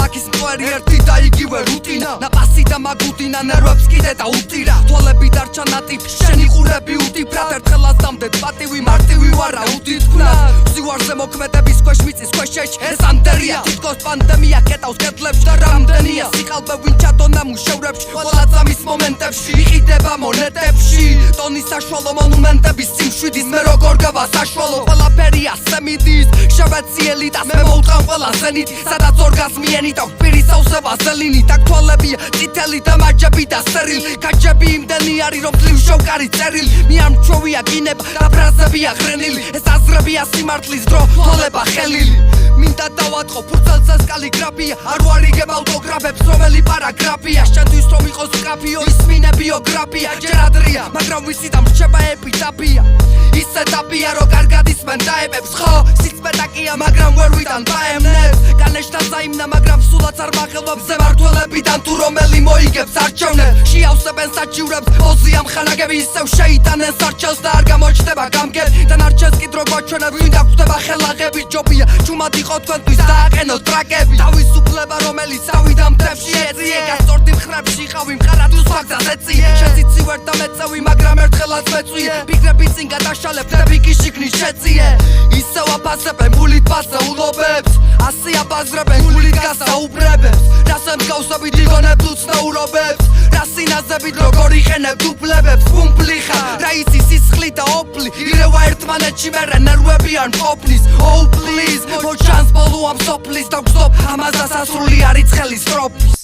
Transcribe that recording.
ქალაქის მწვერი ერთი და იგივე რუტინა ნაპასი და მაგუტინა ნერვებს კიდე და უტირა თვალები დარჩა ნატიფ შენი ყურები უდიფრად ერთხელაც დამდეთ პატივი მარტივი ვარა უდითქნა ზივარზე მოქმედების ქვეშ მიწის ქვეშ ეს ამდერია თითქოს პანდემია კეტავს კედლებში და რამდენია სიყალბე ვინ ჩადონა მუშევრებში ყველა წამის მომენტებში იყიდება მონეტებში ტონის საშუალო მონუმენტების სიმშვიდის მე როგორ გავა საშუალო ყველაფერი ასე მიდის შევეციელი და მე მოუტყავ ყველა ზენით სადაც ორგაზმი ენით აქვს პირის სავსე ვაზელინი თვალებია წითელი და მაჯები და სერილი გაჯები იმდენი არის რომ ძლივ შოვკარი წერილი მე არ მჩვევია გინება და ფრაზები აღრენილი ეს აზრებია სიმართლის დრო თვალება ხელილი მინდა დავატყო ფურცელზეს კალიგრაფია არ ვარიგებ ავტოგრაფებს რომელი პარაგრაფია შენთვის რომ იყოს კაფიო ისმინე ბიოგრაფია ჯერ ადრია მაგრამ ვისი დამრჩება ეპიტაფია ისე დაფია რომ კარგად ისმენ დაებებს ხო სიწმეტაკია მაგრამ ვერ ვიტან ბაემნებს განეშთა საიმნა მაგრამ სულაც არ მახელვებს ზემართველებიდან თუ რომელი მოიგებს არჩევნებს შეავსებენ საჩივრებს ოზიამ ხანაგები ისევ შეიტანენ სარჩელს და არ გამოჩნდება გამგებ და ნარჩენს კი დრო გვაჩვენებს ვინ დაგვხვდება ხელაღები ჯობია ჩუმად იყო თქვენთვის დააყენოთ ტრაკები თავისუფლება რომელიც ავიდა მდებში ეწიე გასწორდი მხრებში ხავი მყარად უსვაგდას ეწიე შეციცი ვერ და მეწევი მაგრამ ერთხელაც მეწვიე ფიქრები წინ გადაშალებ დები კი შიგნით შეწიე ისევ აფასებენ გულით ფასეულობებს ასე აბაზრებენ გულით გასაუბრებებს რას ემსგავსებით იგონებთ უცნაურობებს რა სინაზებით როგორ იყენებ დუბლებებს პუმპლი ხარ რა იცი სისხლი და ოპლი ირევა ერთმანეთში მერე ნერვები არ მყოფნის oh please მოჩანს ბოლო ამ სოფლის და გზობ ამას ასასრული არის ცხელი სტროფის